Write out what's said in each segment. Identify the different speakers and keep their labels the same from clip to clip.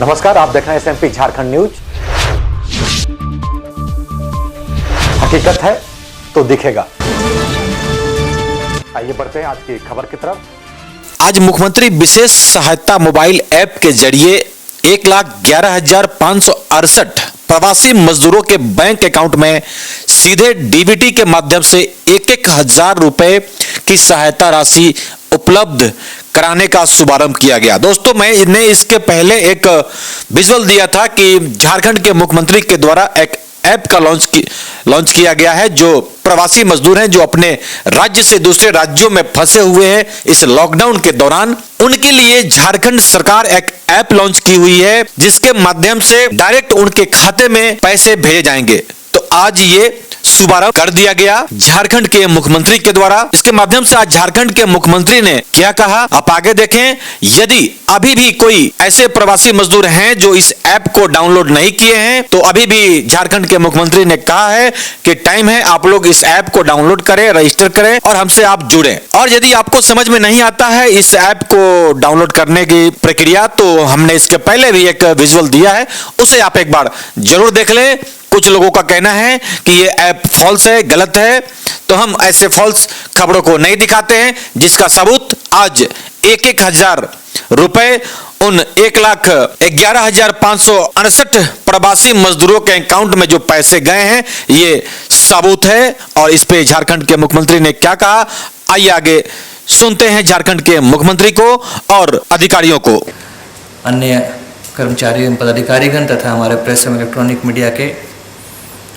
Speaker 1: नमस्कार, आप देख रहे हैं एसएमपी झारखंड न्यूज। हकीकत है तो दिखेगा। आइए बढ़ते हैं आज की खबर की तरफ।
Speaker 2: आज मुख्यमंत्री विशेष सहायता मोबाइल ऐप के जरिए 1,11,568 प्रवासी मजदूरों के बैंक अकाउंट में सीधे डीबीटी के माध्यम से 1,000 रुपए की सहायता राशि उपलब्ध कराने का शुभारंभ किया गया। दोस्तों, मैंने इसके पहले एक विजुअल दिया था कि झारखंड के मुख्यमंत्री के द्वारा एक ऐप का लॉन्च किया गया है। जो प्रवासी मजदूर हैं, जो अपने राज्य से दूसरे राज्यों में फंसे हुए हैं इस लॉकडाउन के दौरान, उनके लिए झारखंड सरकार एक ऐप लॉन्च की हुई है जिसके माध्यम से डायरेक्ट उनके खाते में पैसे भेजे जाएंगे। तो आज ये शुभारंभ कर दिया गया झारखंड के मुख्यमंत्री के द्वारा। इसके माध्यम से आज झारखंड के मुख्यमंत्री ने क्या कहा, आप आगे देखें। यदि अभी भी कोई ऐसे प्रवासी मजदूर हैं जो इस ऐप को डाउनलोड नहीं किए हैं, तो अभी भी झारखंड के मुख्यमंत्री ने कहा है कि टाइम है, आप लोग इस ऐप को डाउनलोड करें, रजिस्टर करें और हमसे आप जुड़ें। और यदि आपको समझ में नहीं आता है इस ऐप को डाउनलोड करने की प्रक्रिया, तो हमने इसके पहले भी एक विजुअल दिया है, उसे आप एक बार जरूर देख लें। कुछ लोगों का कहना है कि ये ऐप फॉल्स है, गलत है, तो हम ऐसे फॉल्स खबरों को नहीं दिखाते हैं, जिसका सबूत आज 1,000 रुपए उन 1,11,568 प्रवासी मजदूरों के अकाउंट में जो पैसे गए हैं, ये सबूत है। और इस पे झारखंड के मुख्यमंत्री ने क्या कहा, आइए आगे सुनते हैं झारखंड के मुख्यमंत्री को और अधिकारियों को।
Speaker 3: अन्य कर्मचारी एवं पदाधिकारीगण तथा हमारे प्रेस एवं इलेक्ट्रॉनिक मीडिया के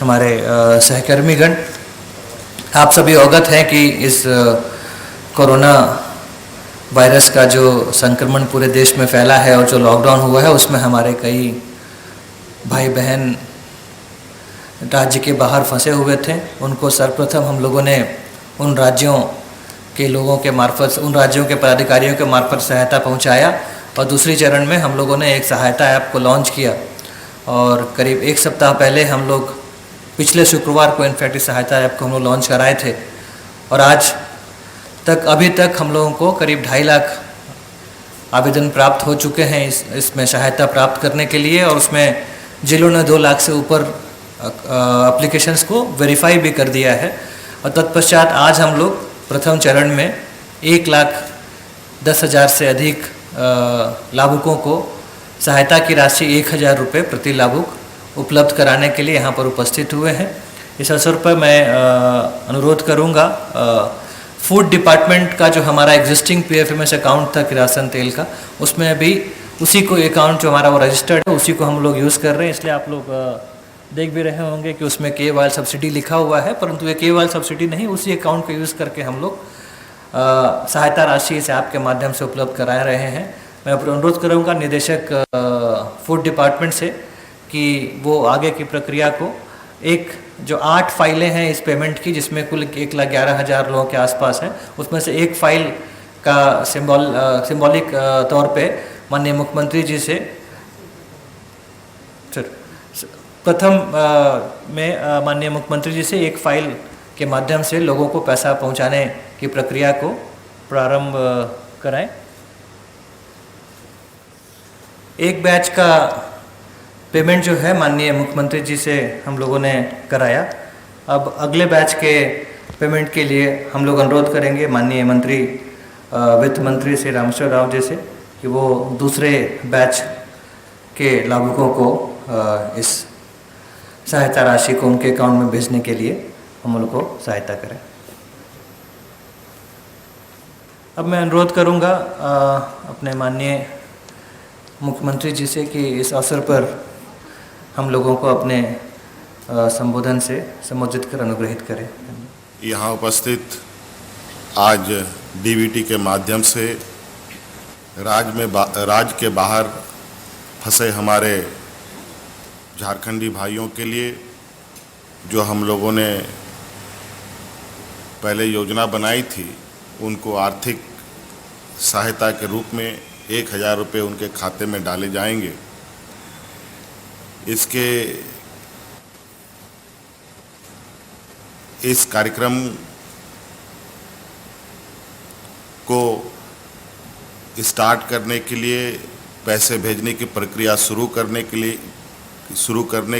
Speaker 3: हमारे सहकर्मीगण, आप सभी अवगत हैं कि इस कोरोना वायरस का जो संक्रमण पूरे देश में फैला है और जो लॉकडाउन हुआ है, उसमें हमारे कई भाई बहन राज्य के बाहर फंसे हुए थे। उनको सर्वप्रथम हम लोगों ने उन राज्यों के लोगों के मार्फत, उन राज्यों के पदाधिकारियों के मार्फत सहायता पहुंचाया। और दूसरी चरण में हम लोगों ने एक सहायता ऐप को लॉन्च किया और करीब एक सप्ताह पहले हम लोग पिछले शुक्रवार को इनफैक्ट इस सहायता ऐप को हम लोग लॉन्च कराए थे। और आज तक अभी तक हम लोगों को करीब 2.5 लाख आवेदन प्राप्त हो चुके हैं इसमें सहायता प्राप्त करने के लिए। और उसमें जिलों ने 2 लाख से ऊपर एप्लीकेशंस को वेरीफाई भी कर दिया है। और तत्पश्चात आज हम लोग प्रथम चरण में 1,10,000 से अधिक लाभुकों को सहायता की राशि 1,000 रुपये प्रति लाभुक उपलब्ध कराने के लिए यहाँ पर उपस्थित हुए हैं। इस अवसर पर मैं अनुरोध करूँगा, फूड डिपार्टमेंट का जो हमारा एग्जिस्टिंग PFMS अकाउंट था किरासन तेल का, उसमें भी उसी को अकाउंट जो हमारा वो रजिस्टर्ड है, उसी को हम लोग यूज़ कर रहे हैं। इसलिए आप लोग देख भी रहे होंगे कि उसमें KYL सब्सिडी लिखा हुआ है, परंतु ये KYL सब्सिडी नहीं, उसी अकाउंट को यूज़ करके हम लोग सहायता राशि इस ऐप के माध्यम से उपलब्ध करा रहे हैं। मैं अनुरोध करूँगा निदेशक फूड डिपार्टमेंट से कि वो आगे की प्रक्रिया को, एक जो 8 फाइलें हैं इस पेमेंट की, जिसमें कुल 1,11,000 लोगों के आसपास हैं, उसमें से एक फाइल का सिंबॉलिक तौर पे माननीय मुख्यमंत्री जी से प्रथम में माननीय मुख्यमंत्री जी से एक फाइल के माध्यम से लोगों को पैसा पहुंचाने की प्रक्रिया को प्रारंभ कराएं। एक बैच का पेमेंट जो है माननीय मुख्यमंत्री जी से हम लोगों ने कराया। अब अगले बैच के पेमेंट के लिए हम लोग अनुरोध करेंगे माननीय मंत्री वित्त मंत्री श्री रामेश्वर राव जी से कि वो दूसरे बैच के लाभुकों को इस सहायता राशि को उनके अकाउंट में भेजने के लिए हम उनको सहायता करें। अब मैं अनुरोध करूंगा अपने माननीय मुख्यमंत्री जी से कि इस अवसर पर हम लोगों को अपने संबोधन से संबोधित कर अनुग्रहित करें।
Speaker 4: यहाँ उपस्थित आज डीबीटी के माध्यम से राज्य के बाहर फंसे हमारे झारखंडी भाइयों के लिए, जो हम लोगों ने पहले योजना बनाई थी, उनको आर्थिक सहायता के रूप में 1,000 रुपये उनके खाते में डाले जाएंगे। इस कार्यक्रम को स्टार्ट करने के लिए पैसे भेजने की प्रक्रिया शुरू करने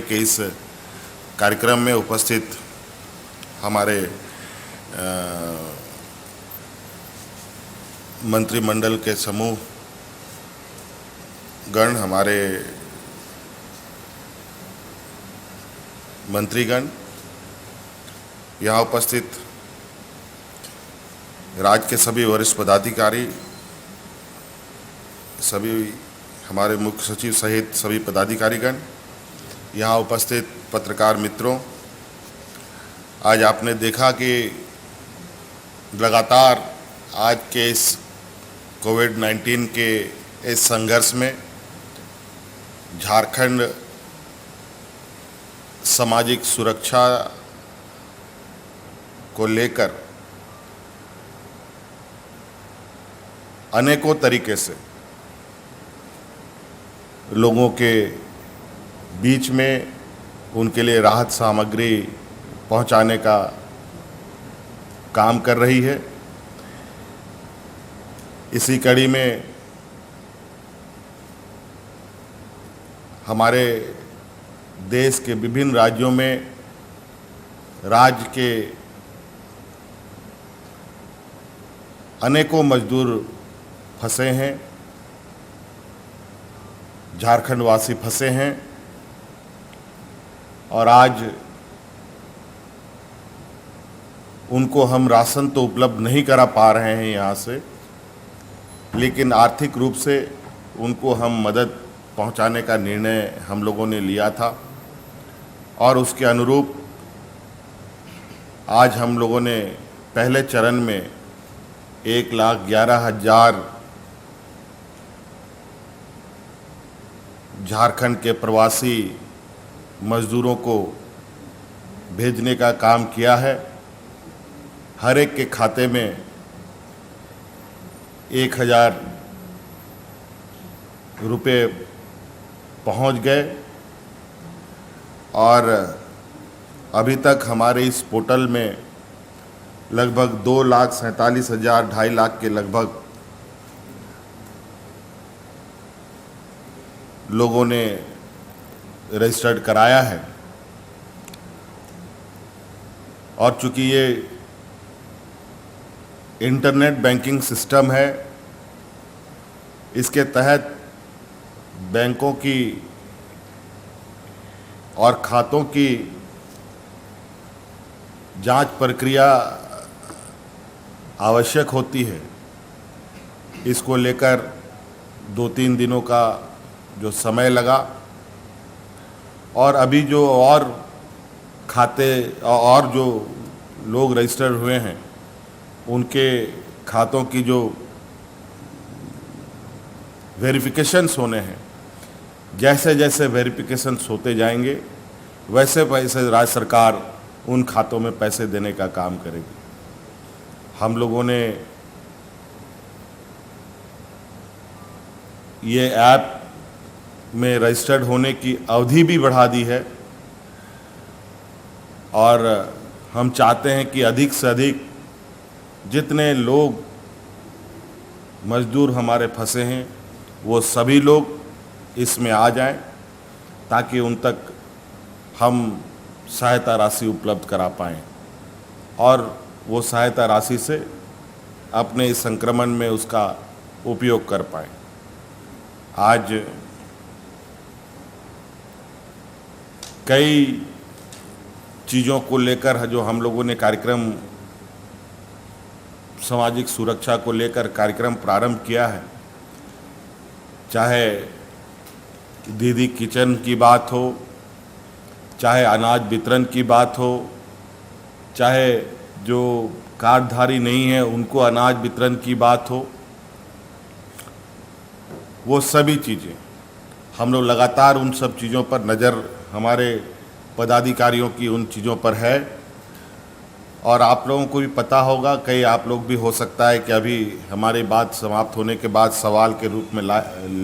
Speaker 4: के इस कार्यक्रम में उपस्थित हमारे मंत्रिमंडल के समूह गण, हमारे मंत्रीगण, यहाँ उपस्थित राज्य के सभी वरिष्ठ पदाधिकारी, सभी हमारे मुख्य सचिव सहित सभी पदाधिकारीगण, यहाँ उपस्थित पत्रकार मित्रों, आज आपने देखा कि लगातार आज के इस कोविड-19 के इस संघर्ष में झारखंड सामाजिक सुरक्षा को लेकर अनेकों तरीके से लोगों के बीच में उनके लिए राहत सामग्री पहुंचाने का काम कर रही है। इसी कड़ी में हमारे देश के विभिन्न राज्यों में राज्य के अनेकों मजदूर फंसे हैं, झारखंड वासी फंसे हैं और आज उनको हम राशन तो उपलब्ध नहीं करा पा रहे हैं यहाँ से, लेकिन आर्थिक रूप से उनको हम मदद पहुँचाने का निर्णय हम लोगों ने लिया था और उसके अनुरूप आज हम लोगों ने पहले चरण में 1,11,000 झारखंड के प्रवासी मजदूरों को भेजने का काम किया है। हर एक के खाते में 1,000 रुपये पहुंच गए और अभी तक हमारे इस पोर्टल में लगभग 2,47,000 2.5 लाख के लगभग लोगों ने रजिस्टर्ड कराया है और चूंकि ये इंटरनेट बैंकिंग सिस्टम है, इसके तहत बैंकों की और खातों की जांच प्रक्रिया आवश्यक होती है। इसको लेकर 2-3 दिनों का जो समय लगा और अभी जो और खाते और जो लोग रजिस्टर हुए हैं उनके खातों की जो वेरिफिकेशंस होने हैं, जैसे जैसे वेरिफिकेशंस होते जाएंगे वैसे वैसे राज्य सरकार उन खातों में पैसे देने का काम करेगी। हम लोगों ने ये ऐप में रजिस्टर्ड होने की अवधि भी बढ़ा दी है और हम चाहते हैं कि अधिक से अधिक जितने लोग मजदूर हमारे फंसे हैं वो सभी लोग इसमें आ जाएं ताकि उन तक हम सहायता राशि उपलब्ध करा पाएं और वो सहायता राशि से अपने इस संक्रमण में उसका उपयोग कर पाएं। आज कई चीज़ों को लेकर जो हम लोगों ने कार्यक्रम सामाजिक सुरक्षा को लेकर कार्यक्रम प्रारंभ किया है, चाहे दीदी किचन की बात हो, चाहे अनाज वितरण की बात हो, चाहे जो कार्डधारी नहीं है उनको अनाज वितरण की बात हो, वो सभी चीज़ें हम लोग लगातार उन सब चीज़ों पर नज़र हमारे पदाधिकारियों की उन चीज़ों पर है और आप लोगों को भी पता होगा, कई आप लोग भी हो सकता है कि अभी हमारी बात समाप्त होने के बाद सवाल के रूप में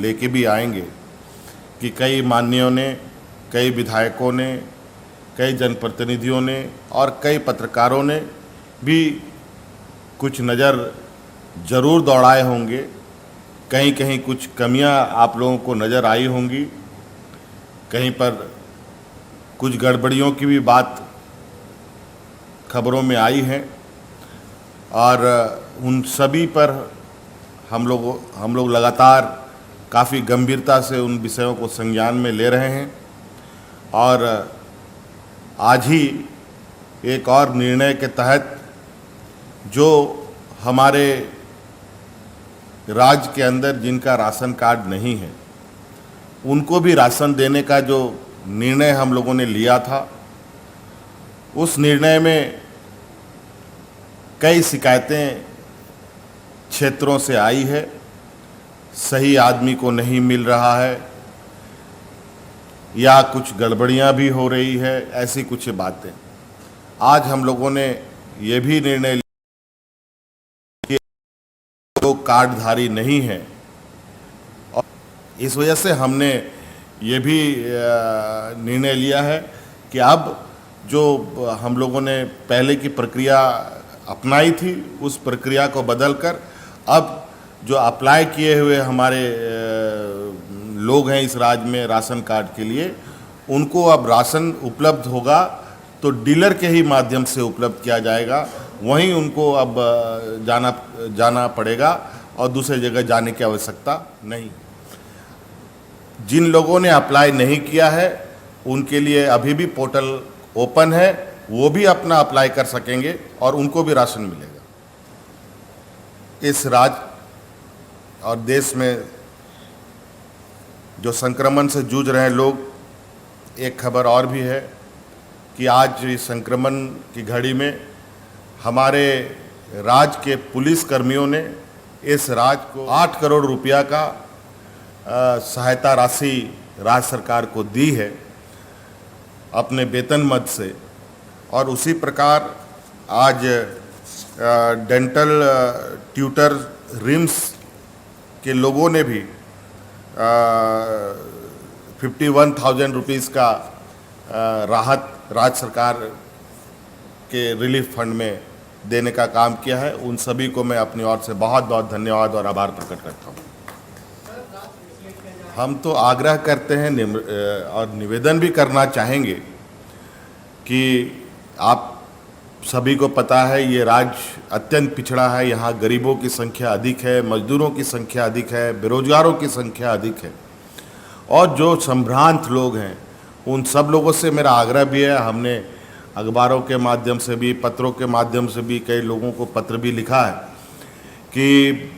Speaker 4: लेके भी आएंगे कि कई माननीयों ने, कई विधायकों ने, कई जनप्रतिनिधियों ने और कई पत्रकारों ने भी कुछ नज़र ज़रूर दौड़ाए होंगे कहीं कहीं कुछ कमियां आप लोगों को नज़र आई होंगी, कहीं पर कुछ गड़बड़ियों की भी बात खबरों में आई है और उन सभी पर हम लोग लगातार काफ़ी गंभीरता से उन विषयों को संज्ञान में ले रहे हैं और आज ही एक और निर्णय के तहत जो हमारे राज्य के अंदर जिनका राशन कार्ड नहीं है उनको भी राशन देने का जो निर्णय हम लोगों ने लिया था, उस निर्णय में कई शिकायतें क्षेत्रों से आई है, सही आदमी को नहीं मिल रहा है या कुछ गड़बड़ियां भी हो रही है, ऐसी कुछ बातें। आज हम लोगों ने ये भी निर्णय लिया कि जो कार्डधारी नहीं है, और इस वजह से हमने ये भी निर्णय लिया है कि अब जो हम लोगों ने पहले की प्रक्रिया अपनाई थी उस प्रक्रिया को बदलकर अब जो अप्लाई किए हुए हमारे लोग हैं इस राज्य में राशन कार्ड के लिए, उनको अब राशन उपलब्ध होगा तो डीलर के ही माध्यम से उपलब्ध किया जाएगा, वहीं उनको अब जाना पड़ेगा और दूसरी जगह जाने की आवश्यकता नहीं। जिन लोगों ने अप्लाई नहीं किया है उनके लिए अभी भी पोर्टल ओपन है, वो भी अपना अप्लाई कर सकेंगे और उनको भी राशन मिलेगा। इस राज्य और देश में जो संक्रमण से जूझ रहे लोग, एक खबर और भी है कि आज इस संक्रमण की घड़ी में हमारे राज्य के पुलिस कर्मियों ने इस राज्य को 8 करोड़ रुपया का सहायता राशि राज्य सरकार को दी है अपने वेतन मद से, और उसी प्रकार आज डेंटल ट्यूटर रिम्स के लोगों ने भी 51,000 रुपीज़ का राहत राज्य सरकार के रिलीफ फंड में देने का काम किया है। उन सभी को मैं अपनी ओर से बहुत बहुत धन्यवाद और आभार प्रकट करता हूँ। हम तो आग्रह करते हैं और निवेदन भी करना चाहेंगे कि आप सभी को पता है ये राज्य अत्यंत पिछड़ा है, यहाँ गरीबों की संख्या अधिक है, मजदूरों की संख्या अधिक है, बेरोजगारों की संख्या अधिक है, और जो संभ्रांत लोग हैं उन सब लोगों से मेरा आग्रह भी है। हमने अखबारों के माध्यम से भी, पत्रों के माध्यम से भी कई लोगों को पत्र भी लिखा है कि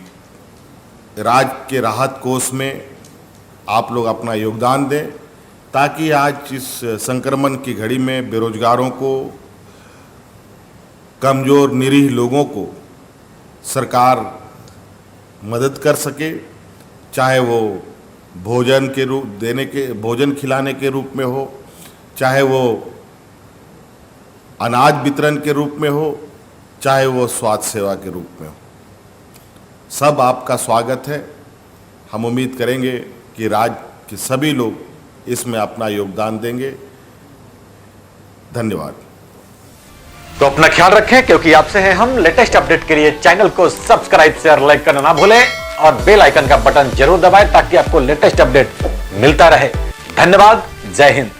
Speaker 4: राज्य के राहत कोष में आप लोग अपना योगदान दें ताकि आज इस संक्रमण की घड़ी में बेरोजगारों को, कमज़ोर निरीह लोगों को सरकार मदद कर सके, चाहे वो भोजन खिलाने के रूप में हो, चाहे वो अनाज वितरण के रूप में हो, चाहे वो स्वास्थ्य सेवा के रूप में हो। सब आपका स्वागत है। हम उम्मीद करेंगे कि राज्य के सभी लोग इसमें अपना योगदान देंगे। धन्यवाद।
Speaker 1: तो अपना ख्याल रखें, क्योंकि आपसे हैं हम। लेटेस्ट अपडेट के लिए चैनल को सब्सक्राइब, शेयर, लाइक करना ना भूलें और बेल आइकन का बटन जरूर दबाएं ताकि आपको लेटेस्ट अपडेट मिलता रहे। धन्यवाद। जय हिंद।